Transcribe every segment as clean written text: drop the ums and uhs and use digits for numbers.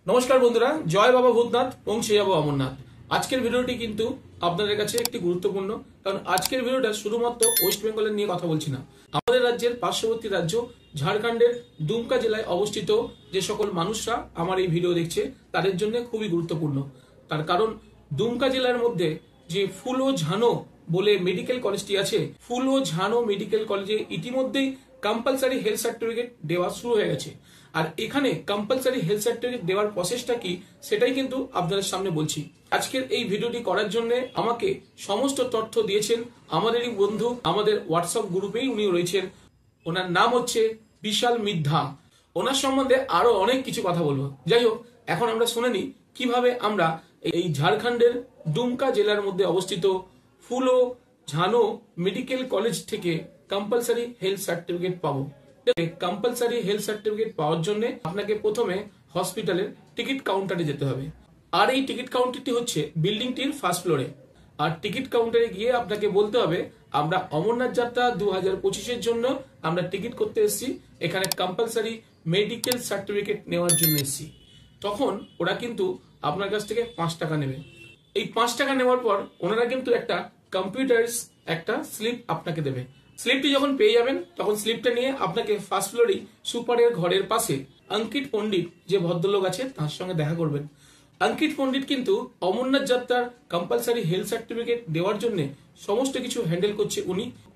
নমস্কার বন্ধুরা, জয় বাবা ভূতনাথ, পৌঁছে যাবো অমরনাথ। আজকের ভিডিওটি কিন্তু আপনাদের কাছে একটি গুরুত্বপূর্ণ, কারণ আজকের ভিডিওটা শুধুমাত্র ওয়েস্ট বেঙ্গলের নিয়ে কথা বলছি না। আমাদের রাজ্যের পার্শ্ববর্তী রাজ্য ঝাড়খণ্ডের দুমকা জেলায় অবস্থিত যে সকল মানুষরা আমার এই ভিডিও দেখছে তাদের জন্য খুবই গুরুত্বপূর্ণ। তার কারণ দুমকা জেলার মধ্যে যে ফুলো ঝানো বলে মেডিকেল কলেজটি আছে, ফুলো ঝানো মেডিকেল কলেজে ইতিমধ্যেই কম্পালসারি হেলথ সার্টিফিকেট দেওয়া শুরু হয়ে গেছে। আর এখানে কম্পালসারি হেলথ সার্টিফিকেট দেওয়ার প্রসেসটা কি সেটাই কিন্তু আপনাদের সামনে বলছি। আজকের এই ভিডিওটি করার জন্য আমাকে সমস্ত তথ্য দিয়েছেন আমাদেরই বন্ধু, আমাদের হোয়াটসঅ্যাপ গ্রুপেই উনি রয়েছেন। ওনার নাম হচ্ছে বিশাল মিদ্ধা। ওনার সম্বন্ধে আরো অনেক কিছু কথা বলবো। যাই হোক, এখন আমরা শুনে নিই কিভাবে আমরা এই ঝাড়খণ্ডের দুমকা জেলার মধ্যে অবস্থিত ফুলো ঝানো মেডিকেল কলেজ থেকে কম্পালসারি হেলথ সার্টিফিকেট পাবো। কম্পালসারি হেলথ সার্টিফিকেট পাওয়ার জন্য আপনাকে প্রথমে হসপিটালের টিকিট কাউন্টারে যেতে হবে। আর এই টিকিট কাউন্টারটি হচ্ছে বিল্ডিংটির ফার্স্ট ফ্লোরে। আর টিকিট কাউন্টারে গিয়ে আপনাকে বলতে হবে আমরা অমরনাথ যাত্রা 2025-এর জন্য আমরা টিকিট করতে এসেছি, এখানে কম্পালসারি মেডিকেল সার্টিফিকেট নেওয়ার জন্য এসেছি। তখন ওরা কিন্তু আপনার কাছ থেকে 5 টাকা নেবে। এই 5 টাকা নেওয়ার পর ওনারা কিন্তু একটা কম্পিউটার্স একটা স্লিপ আপনাকে দেবে। স্লিপটি যখন পেয়ে যাবেন তখন স্লিপটা নিয়ে আপনাকে ফার্স্ট ফ্লোরেই সুপারের ঘরের পাশে অঙ্কিত পণ্ডিত যে ভদ্রলোক আছে তার সঙ্গে দেখা করবেন। অঙ্কিত পণ্ডিত কিন্তু অমরনাথ যাত্রার কম্পালসারি হেলথ সার্টিফিকেট দেওয়ার জন্য সমস্ত কিছু হ্যান্ডেল করছে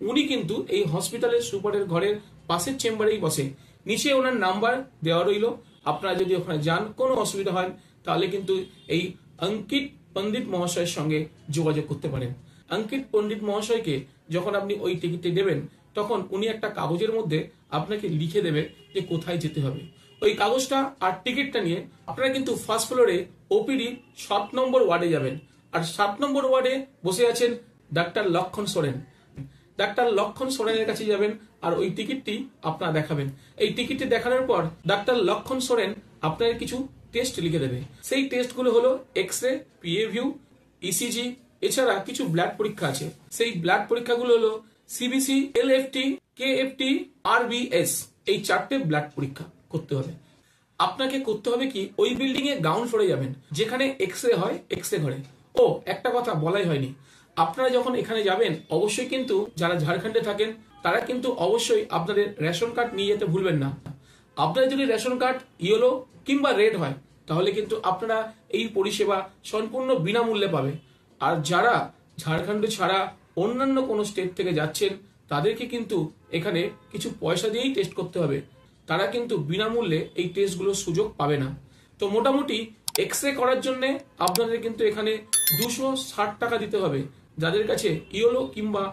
উনি কিন্তু এই হসপিটালের সুপারের ঘরের পাশের চেম্বারেই বসে। নিচে ওনার নাম্বার দেওয়া রইল, আপনারা যদি ওখানে যান কোনো অসুবিধা হয় তাহলে কিন্তু এই অঙ্কিত পণ্ডিত মহাশয়ের সঙ্গে যোগাযোগ করতে পারেন। অঙ্কিত পণ্ডিত মহাশয়কে যখন আপনি ওই টিকিটটি দেবেন তখন উনি একটা কাগজের মধ্যে আপনাকে লিখে দেবে যে কোথায় যেতে হবে। ওই কাগজটা আর টিকিটটা নিয়ে আপনারা কিন্তু ফার্স্ট ফ্লোরে ওপিডি 7 নম্বর ওয়ার্ডে যাবেন। আর 7 নম্বর ওয়ার্ডে বসে আছেন ডাক্তার লক্ষণ সোরেন। ডাক্তার লক্ষণ সোরেনের কাছে যাবেন আর ওই টিকিটটি আপনারা দেখাবেন। এই টিকিটটি দেখানোর পর ডাক্তার লক্ষণ সোরেন আপনার কিছু টেস্ট লিখে দেবে। সেই টেস্টগুলো হলো এক্স-রে, পিএভিউ, ইসিজি, এছাড়া কিছু ব্লাড পরীক্ষা আছে। সেই ব্লাড পরীক্ষাগুলো হলো সিবিসি, এলএফটি, কেএফটি, আরবিএস। এই 4টে ব্লাড পরীক্ষা করতে হবে। আপনাকে করতে হবে কি, ওই বিল্ডিং এ গ্রাউন্ড ফ্লোরে যাবেন যেখানে এক্স-রে হয়, এক্স-রে ঘরে। ও একটা কথা বলাই হয়নি, আপনারা যখন এখানে যাবেন অবশ্যই কিন্তু যারা ঝাড়খণ্ডে থাকেন তারা কিন্তু অবশ্যই আপনাদের রেশন কার্ড নিয়ে যেতে ভুলবেন না। আপনার যদি রেশন কার্ড ইয়েলো কিংবা রেড হয় তাহলে কিন্তু আপনারা এই পরিষেবা সম্পূর্ণ বিনামূল্যে পাবে। আর যারা ঝাড়খণ্ড ছাড়া অন্যান্য কোনো স্টেট থেকে যাচ্ছেন তাদেরকে কিন্তু এখানে কিছু পয়সা দিয়েই টেস্ট করতে হবে, তারা কিন্তু বিনামূল্যে এই টেস্টগুলোর সুযোগ পাবে না। তো মোটামুটি এক্স-রে করার জন্য আপনাদের কিন্তু এখানে 260 টাকা দিতে হবে যাদের কাছে ইয়েলো কিংবা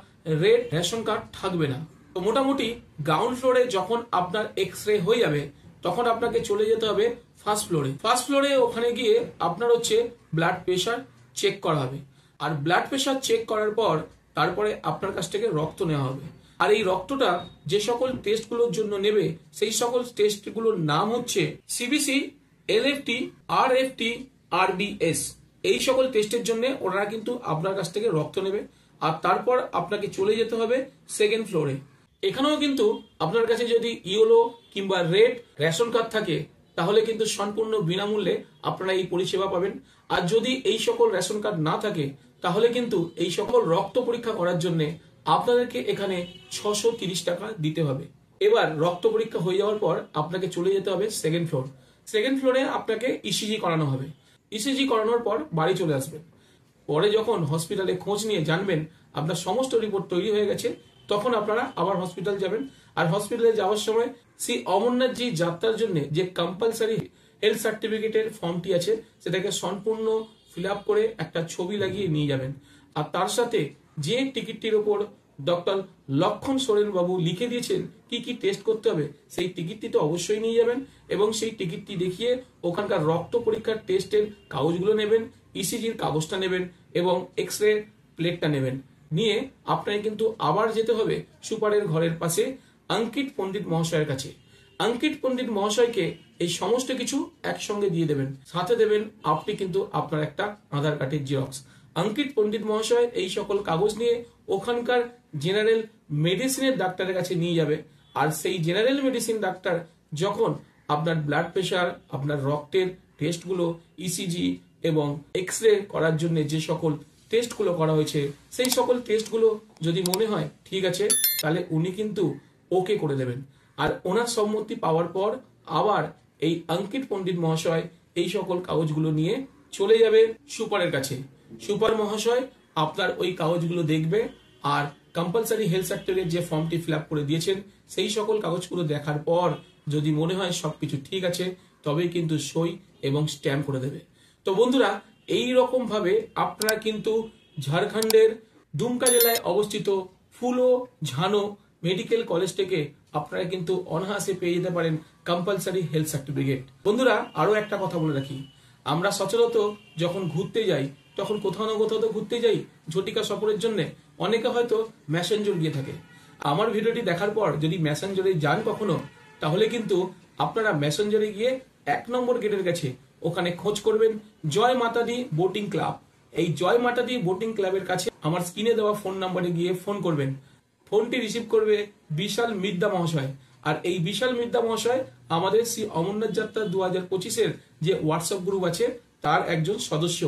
রেড রেশন কার্ড থাকবে না। তো মোটামুটি গ্রাউন্ড ফ্লোরে যখন আপনার এক্স-রে হয়ে যাবে তখন আপনাকে চলে যেতে হবে ফার্স্ট ফ্লোরে। ফার্স্ট ফ্লোরে ওখানে গিয়ে আপনার হচ্ছে ব্লাড প্রেশার চেক করা হবে। আর ব্লাড প্রেশার চেক করার পর তারপরে আপনার কাছ থেকে রক্ত নেওয়া হবে। আর এই রক্তটা যে সকল টেস্টগুলোর জন্য নেবে সেই সকল টেস্টগুলোর নাম হচ্ছে সিবিসি, এলএফটি, আরএফটি, আরবিএস। এই সকল টেস্টের জন্য ওনারা কিন্তু আপনার কাছ থেকে রক্ত নেবে। আর তারপর আপনাকে চলে যেতে হবে সেকেন্ড ফ্লোরে। এখানেও কিন্তু আপনার কাছে যদি ইয়েলো কিংবা রেড রেশন কার্ড থাকে তাহলে কিন্তু সম্পূর্ণ বিনামূল্যে আপনারা এই পরিষেবা পাবেন। আর যদি এই সকল রেশন কার্ড না থাকে তাহলে কিন্তু এই সকল রক্ত পরীক্ষা করার জন্য আপনাদেরকে এখানে 630 টাকা দিতে হবে। এবার রক্ত পরীক্ষা হয়ে যাওয়ার পর আপনাকে চলে যেতে হবে সেকেন্ড ফ্লোর। সেকেন্ড ফ্লোরে আপনাকে ইসিজি করানো হবে। ইসিজি করানোর পর বাড়ি চলে আসবেন। পরে যখন হসপিটালে খোঁজ নিয়ে জানবেন আপনার সমস্ত রিপোর্ট তৈরি হয়ে গেছে তখন আপনারা আবার হসপিটাল যাবেন। আর হসপিটালে যাওয়ার সময় সেই অমরনাথ জি যাত্রার জন্য যে কম্পালসারি হেলথ সার্টিফিকেটের ফর্মটি আছে সেটাকে সম্পূর্ণ ফিল আপ করে একটা ছবি লাগিয়ে নিয়ে যাবেন। আর তার সাথে যে টিকিটটির ওপর ডক্টর লক্ষণ সোরেন বাবু লিখে দিয়েছেন কি কি টেস্ট করতে হবে সেই টিকিটটি তো অবশ্যই নিয়ে যাবেন এবং সেই টিকিটটি দেখিয়ে ওখানকার রক্ত পরীক্ষার টেস্টের কাগজগুলো নেবেন, ইসিজির কাগজটা নেবেন এবং এক্স-রে প্লেটটা নেবেন। নিয়ে আপনাকে কিন্তু আবার যেতে হবে সুপারের ঘরের পাশে অঙ্কিত পণ্ডিত মহাশয়ের কাছে। অঙ্কিত পণ্ডিত মহাশয়কে এই সমস্ত কিছু একসঙ্গে দিয়ে দেবেন, সাথে দেবেন আপনি কিন্তু আপনার একটা আধার কার্ডের জেরক্স। অঙ্কিত পণ্ডিত মহাশয় এই সকল কাগজ নিয়ে ওখানকার জেনারেল মেডিসিনের ডাক্তারের কাছে নিয়ে যাবে। আর সেই জেনারেল মেডিসিন ডাক্তার যখন আপনার ব্লাড প্রেশার, আপনার রক্তের টেস্টগুলো, ইসিজি এবং এক্স রে করার জন্য যে সকল টেস্টগুলো করা হয়েছে, সেই সকল টেস্টগুলো যদি মনে হয় ঠিক আছে, তাহলে উনি কিন্তু ওকে করে দেবেন। আর ওনার সম্মতি পাওয়ার পর আবার এই অঙ্কিত পণ্ডিত মহাশয় এই সকল কাগজগুলো নিয়ে চলে যাবে সুপারের কাছে। সুপার মহাশয় আপনার ওই কাগজগুলো দেখবে আর কম্পালসারি হেলথ সার্টিফিকেট যে ফর্মটি ফিল আপ করে দিয়েছেন সেই সকল কাগজগুলো দেখার পর যদি মনে হয় সবকিছু ঠিক আছে, তবেই কিন্তু সই এবং স্ট্যাম্প করে দেবে। তো বন্ধুরা, এই রকম ভাবে আপনারা কিন্তু ঝাড়খণ্ডের দুমকা জেলায় অবস্থিত ফুলো ঝানো মেডিকেল কলেজ থেকে আপনারা কিন্তু অনায়াসে পেয়ে যেতে পারেন কম্পালসারি হেলথ সার্টিফিকেট। বন্ধুরা, আরো একটা কথা বলে রাখি, আমরা সচরাচর যখন ঘুরতে যাই তখন কোথাও না কোথাও তো ঘুরতে যাই ঝটিকা সফরের জন্য, অনেকে হয়তো ম্যাসেঞ্জর গিয়ে থাকে। আমার ভিডিওটি দেখার পর যদি ম্যাসেঞ্জরে যান কখনো, তাহলে কিন্তু আপনারা ম্যাসেঞ্জরে গিয়ে 1 নম্বর গেটের কাছে ওখানে খোঁজ করবেন জয় মাতাদি বোটিং ক্লাব। এই জয় মাতাদি বোটিং ক্লাবের কাছে আমার স্ক্রিনে দেওয়া ফোন নাম্বারে গিয়ে ফোন করবেন। ফোনটি রিসিভ করবে বিশাল মিদ্দা মহাশয়। আর এই বিশাল মিদ্দা মহাশয় আমাদের শ্রী অমরনাথ যাত্রা 2025-এর যে হোয়াটসঅ্যাপ গ্রুপ আছে তার একজন সদস্য,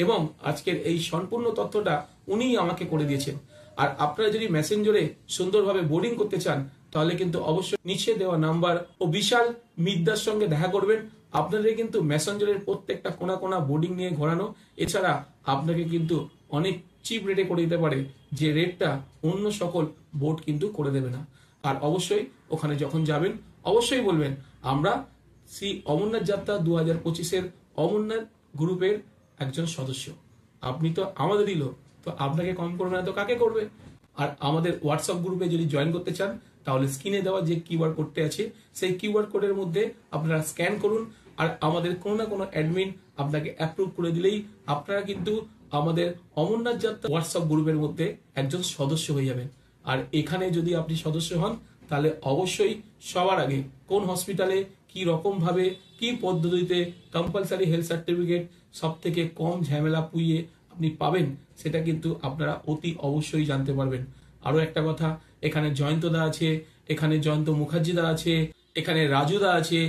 এবং আজকের এই সম্পূর্ণ তথ্যটা উনিই আমাকে করে দিয়েছেন। আর আপনারা যদি মেসেঞ্জরে সুন্দরভাবে বোর্ডিং করতে চান, তাহলে কিন্তু অবশ্যই নিচে দেওয়া নাম্বার ও বিশাল মিদ্দার সঙ্গে দেখা করবেন। আপনাদের কিন্তু মেসেঞ্জরের প্রত্যেকটা কোনা কোনা বোর্ডিং নিয়ে ঘোরানো, এছাড়া আপনাকে কিন্তু অনেক চিপ রেটে করে দিতে পারে, যে রেটটা অন্য সকল বোর্ড কিন্তু করে দেবে না। আর অবশ্যই ওখানে যখন যাবেন অবশ্যই বলবেন আমরা শ্রী অমরনাথ যাত্রা 2025-এর অমরনাথ গ্রুপের একজন সদস্য। আপনি তো আমাদেরই লোক, তো আপনাকে কম করবে না তো কাকে করবে? আর আমাদের হোয়াটসঅ্যাপ গ্রুপে যদি জয়েন করতে চান, তাহলে স্ক্রিনে দেওয়া যে কিউআর কোডটি আছে সেই কিউআর কোডের মধ্যে আপনারা স্ক্যান করুন, আর আমাদের কোনো না কোনো অ্যাডমিন আপনাকে অ্যাপ্রুভ করে দিলেই আপনারা কিন্তু আমাদের অমরনাথ যাত্রা হোয়াটসঅ্যাপ গ্রুপের মধ্যে একজন সদস্য হয়ে যাবেন। আর এখানে যদি আপনি সদস্য হন, তাহলে অবশ্যই সবার আগে কোন হসপিটালে কি রকম ভাবে কি পদ্ধতিতে কম্পালসারি হেলথ সার্টিফিকেট সব থেকে কম ঝামেলা পুইয়ে আপনি পাবেন, সেটা কিন্তু আপনারা অতি অবশ্যই জানতে পারবেন। আরো একটা কথা, এখানে জয়ন্ত দা আছে, এখানে জয়ন্ত মুখার্জি দা আছে, এখানে রাজু দা আছে,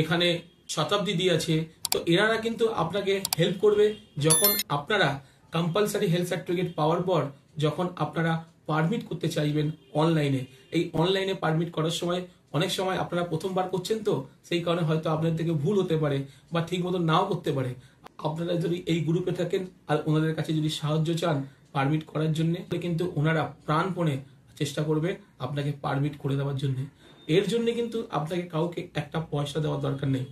এখানে শতাব্দী দি আছে। তো এনারা কিন্তু আপনাকে হেল্প করবে যখন আপনারা কম্পালসারি হেলথ সার্টিফিকেট পাওয়ার পর যখন আপনারা পারমিট করতে চাইবেন অনলাইনে। এই অনলাইনে পারমিট করার সময় অনেক সময় আপনারা প্রথমবার করছেন, তো সেই কারণে হয়তো আপনাদের থেকে ভুল হতে পারে বা ঠিক মতো নাও করতে পারে। আপনারা যদি এই গ্রুপে থাকেন আর ওনাদের কাছে যদি সাহায্য চান পারমিট করার জন্য, কিন্তু ওনারা প্রাণপণে চেষ্টা করবে আপনাকে পারমিট করে দেওয়ার জন্য। এর জন্য কিন্তু আপনাকে কাউকে একটা পয়সা দেওয়ার দরকার নেই।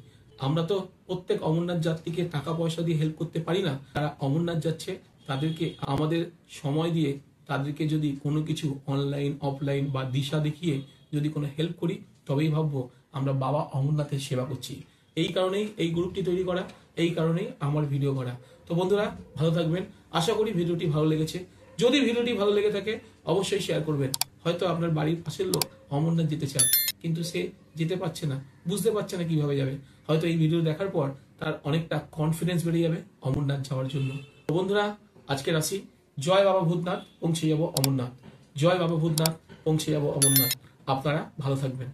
আমরা তো প্রত্যেক অমরনাথ যাত্রীকে টাকা পয়সা দিয়ে হেল্প করতে পারি না। তারা অমরনাথ যাচ্ছে, তাদেরকে আমাদের সময় দিয়ে তাদেরকে যদি কোনো কিছু অনলাইন অফলাইন বা দিশা দেখিয়ে যদি কোনো হেল্প করি, তবেই ভাববো আমরা বাবা অমরনাথের সেবা করছি। এই কারণেই এই গ্রুপটি তৈরি করা, এই কারণেই আমার ভিডিও করা। তো বন্ধুরা, ভালো থাকবেন। আশা করি ভিডিওটি ভালো লেগেছে। যদি ভিডিওটি ভালো লেগে থাকে অবশ্যই শেয়ার করবেন। হয়তো আপনার বাড়ির পাশের লোক অমরনাথ যেতে চায়, কিন্তু সে যেতে পারছে না, বুঝতে পারছে না কিভাবে যাবে। হয়তো এই ভিডিও দেখার পর তার অনেকটা কনফিডেন্স বেড়ে যাবে অমরনাথ যাওয়ার জন্য। তো বন্ধুরা, আজকে আসি। জয় বাবা ভূতনাথ, পৌঁছে যাব অমরনাথ। জয় বাবা ভূতনাথ, পৌঁছে যাব অমরনাথ। আপনারা ভালো থাকবেন।